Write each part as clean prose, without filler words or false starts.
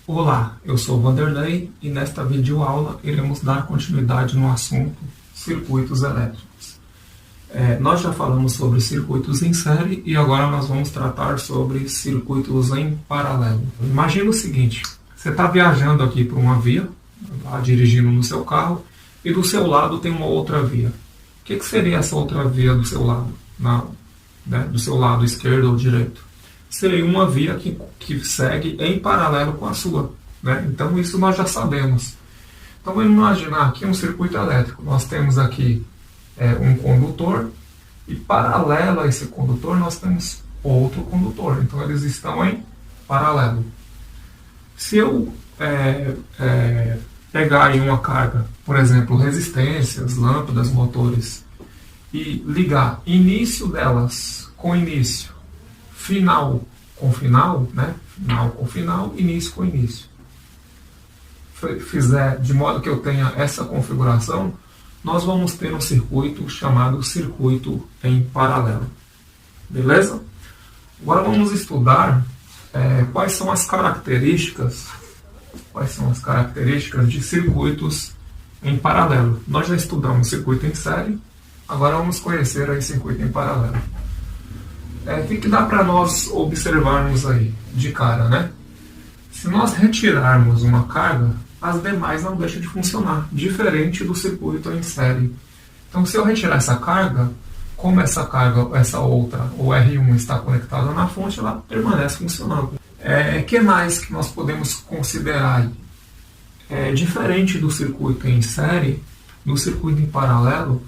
Olá, eu sou o Vanderlei e nesta videoaula iremos dar continuidade no assunto circuitos elétricos. Nós já falamos sobre circuitos em série e agora nós vamos tratar sobre circuitos em paralelo. Imagina o seguinte, você está viajando aqui por uma via, dirigindo no seu carro, e do seu lado tem uma outra via. O que seria essa outra via do seu lado? Do seu lado esquerdo ou direito? Seria uma via que segue em paralelo com a sua. Então isso nós já sabemos. Então vamos imaginar aqui um circuito elétrico. Nós temos aqui um condutor e paralelo a esse condutor nós temos outro condutor. Então eles estão em paralelo. Se eu pegar aí uma carga, por exemplo, resistências, lâmpadas, motores, e ligar início delas com início, final com final, final com final, início com início, fizer de modo que eu tenha essa configuração, nós vamos ter um circuito chamado circuito em paralelo. Beleza? Agora vamos estudar quais são as características de circuitos em paralelo. Nós já estudamos circuito em série, agora vamos conhecer aí circuito em paralelo. O que dá para nós observarmos aí de cara, Se nós retirarmos uma carga, as demais não deixam de funcionar, diferente do circuito em série. Então, se eu retirar essa carga, como essa carga, essa outra, o R1 está conectada na fonte, ela permanece funcionando. Que mais que nós podemos considerar aí? Diferente do circuito em série, no circuito em paralelo,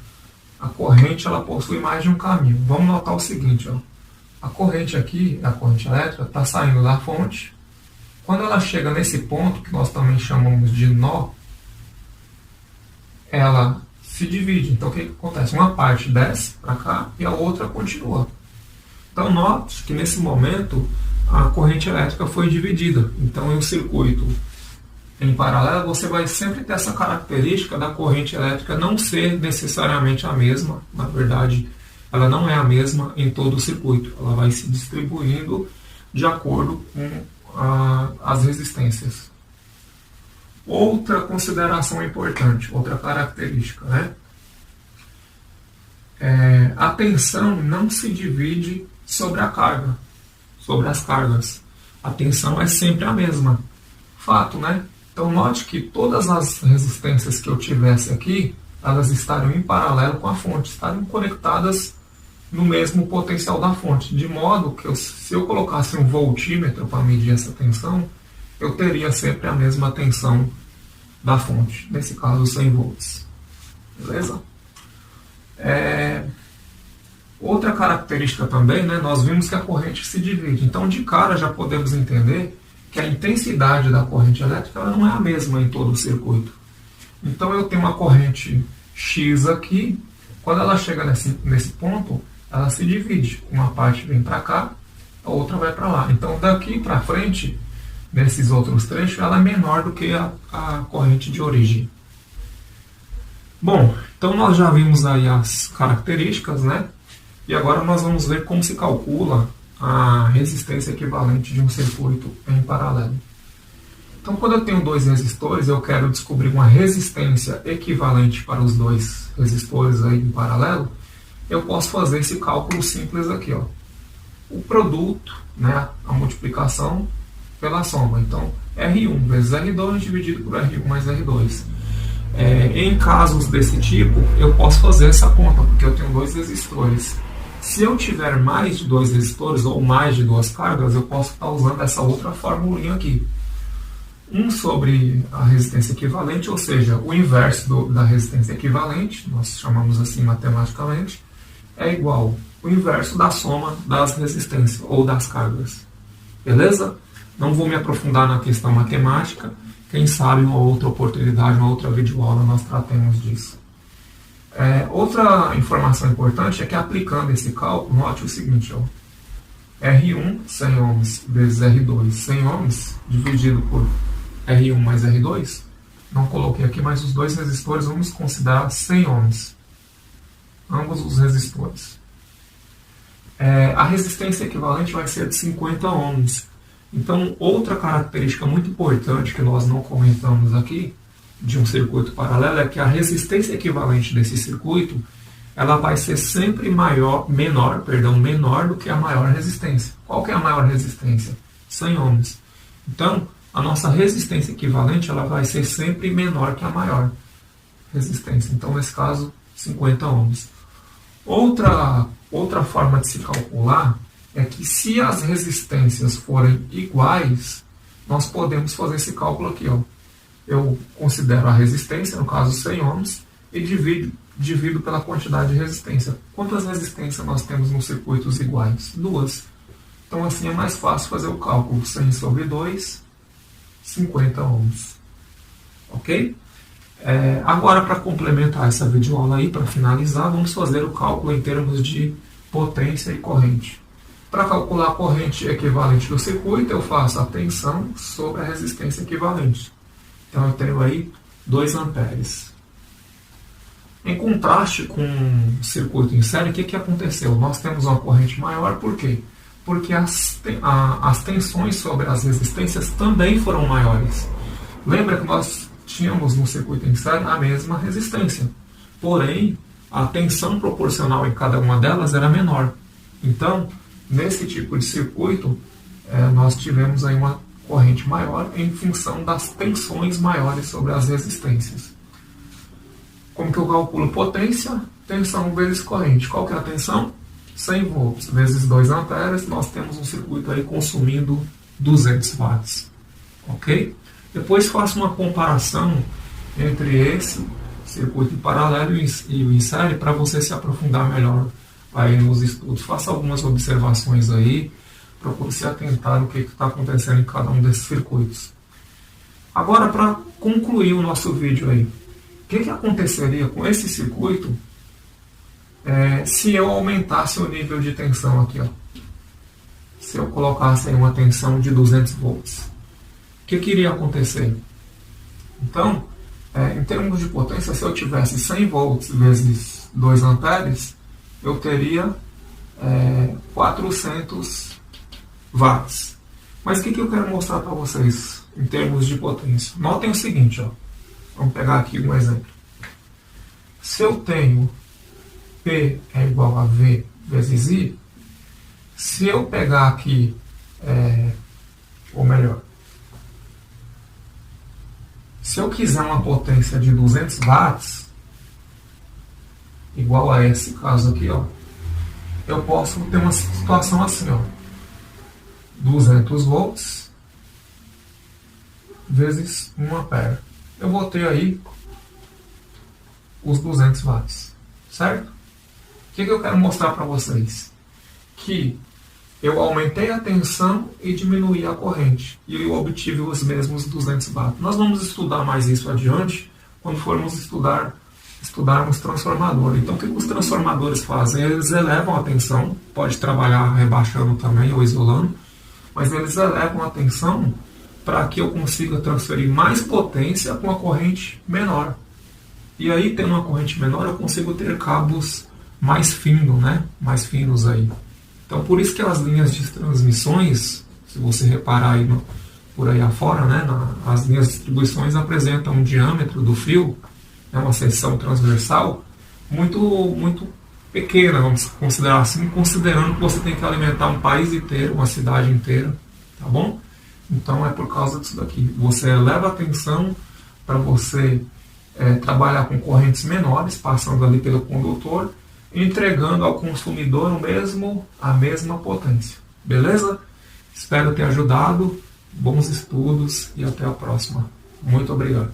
a corrente ela possui mais de um caminho. Vamos notar o seguinte, a corrente aqui, a corrente elétrica, está saindo da fonte. Quando ela chega nesse ponto, que nós também chamamos de nó, ela se divide. Então, o que acontece? Uma parte desce para cá e a outra continua. Então, note que nesse momento a corrente elétrica foi dividida. Então, em um circuito em paralelo, você vai sempre ter essa característica da corrente elétrica não ser necessariamente a mesma. Na verdade, ela não é a mesma em todo o circuito. Ela vai se distribuindo de acordo com as resistências. Outra consideração importante, outra característica, a tensão não se divide sobre a carga, sobre as cargas. A tensão é sempre a mesma. Fato, Então note que todas as resistências que eu tivesse aqui, elas estariam em paralelo com a fonte, estariam conectadas no mesmo potencial da fonte, de modo que se eu colocasse um voltímetro para medir essa tensão, eu teria sempre a mesma tensão da fonte, nesse caso 100 volts. Beleza? Outra característica também, nós vimos que a corrente se divide. Então, de cara, já podemos entender que a intensidade da corrente elétrica ela não é a mesma em todo o circuito. Então, eu tenho uma corrente X aqui, quando ela chega nesse ponto, ela se divide. Uma parte vem para cá, a outra vai para lá. Então, daqui para frente, nesses outros trechos, ela é menor do que a corrente de origem. Bom, então nós já vimos aí as características, E agora nós vamos ver como se calcula a resistência equivalente de um circuito em paralelo. Então, quando eu tenho dois resistores, eu quero descobrir uma resistência equivalente para os dois resistores aí em paralelo, eu posso fazer esse cálculo simples aqui, o produto, a multiplicação pela soma. Então, R1 vezes R2 dividido por R1 mais R2. Em casos desse tipo, eu posso fazer essa conta, porque eu tenho dois resistores. Se eu tiver mais de dois resistores ou mais de duas cargas, eu posso estar usando essa outra formulinha aqui. Um sobre a resistência equivalente, ou seja, o inverso da resistência equivalente, nós chamamos assim matematicamente, é igual ao inverso da soma das resistências ou das cargas. Beleza? Não vou me aprofundar na questão matemática. Quem sabe uma outra oportunidade, uma outra videoaula nós tratemos disso. Outra informação importante é que aplicando esse cálculo, note o seguinte, R1 100 ohms vezes R2 100 ohms dividido por R1 mais R2, não coloquei aqui, mas os dois resistores vamos considerar 100 ohms, ambos os resistores. A resistência equivalente vai ser de 50 ohms. Então, outra característica muito importante que nós não comentamos aqui de um circuito paralelo é que a resistência equivalente desse circuito ela vai ser sempre menor do que a maior resistência. Qual que é a maior resistência? 100 ohms. Então, a nossa resistência equivalente ela vai ser sempre menor que a maior resistência. Então, nesse caso, 50 ohms. Outra forma de se calcular é que se as resistências forem iguais, nós podemos fazer esse cálculo aqui. Ó. Eu considero a resistência, no caso 100 ohms, e divido pela quantidade de resistência. Quantas resistências nós temos nos circuitos iguais? 2. Então assim é mais fácil fazer o cálculo. 100 sobre 2, 50 ohms. Ok? Agora, para complementar essa videoaula aí, para finalizar, vamos fazer o cálculo em termos de potência e corrente. Para calcular a corrente equivalente do circuito, eu faço a tensão sobre a resistência equivalente. Então eu tenho aí 2 amperes. Em contraste com o circuito em série, o que aconteceu? Nós temos uma corrente maior, por quê? Porque as tensões sobre as resistências também foram maiores. Lembra que nós tínhamos no circuito em série a mesma resistência, porém a tensão proporcional em cada uma delas era menor. Então, nesse tipo de circuito, nós tivemos aí uma corrente maior em função das tensões maiores sobre as resistências. Como que eu calculo potência? Tensão vezes corrente. Qual que é a tensão? 100 volts vezes 2 amperes. Nós temos um circuito aí consumindo 200 watts. Ok? Depois faço uma comparação entre esse circuito em paralelo e o em série para você se aprofundar melhor aí nos estudos. Faça algumas observações aí, procure se atentar no que está acontecendo em cada um desses circuitos. Agora, para concluir o nosso vídeo aí, o que aconteceria com esse circuito se eu aumentasse o nível de tensão aqui? Ó. Se eu colocasse aí uma tensão de 200 volts. O que iria acontecer? Então, em termos de potência, se eu tivesse 100 volts vezes 2 amperes, eu teria 400 watts. Mas o que eu quero mostrar para vocês em termos de potência? Notem o seguinte, ó. Vamos pegar aqui um exemplo. Se eu tenho P é igual a V vezes I, se eu pegar aqui, ou melhor, se eu quiser uma potência de 200 watts, igual a esse caso aqui, ó, eu posso ter uma situação assim, ó, 200 volts vezes 1 ampere. Eu vou ter aí os 200 watts, certo? O que eu quero mostrar para vocês? Que eu aumentei a tensão e diminuí a corrente, e eu obtive os mesmos 200 watts. Nós vamos estudar mais isso adiante, quando formos estudarmos transformador. Então, o que os transformadores fazem? Eles elevam a tensão, pode trabalhar rebaixando também ou isolando, mas eles elevam a tensão para que eu consiga transferir mais potência com a corrente menor. E aí, tendo uma corrente menor, eu consigo ter cabos mais finos, né? Mais finos aí. Então, por isso que as linhas de transmissões, se você reparar aí por aí afora, né? As linhas de distribuições apresentam um diâmetro do fio, uma seção transversal, muito pequena, vamos considerar assim, considerando que você tem que alimentar um país inteiro, uma cidade inteira, tá bom? Então é por causa disso daqui. Você eleva a tensão para você trabalhar com correntes menores, passando ali pelo condutor, entregando ao consumidor a mesma potência. Beleza? Espero ter ajudado. Bons estudos e até a próxima. Muito obrigado.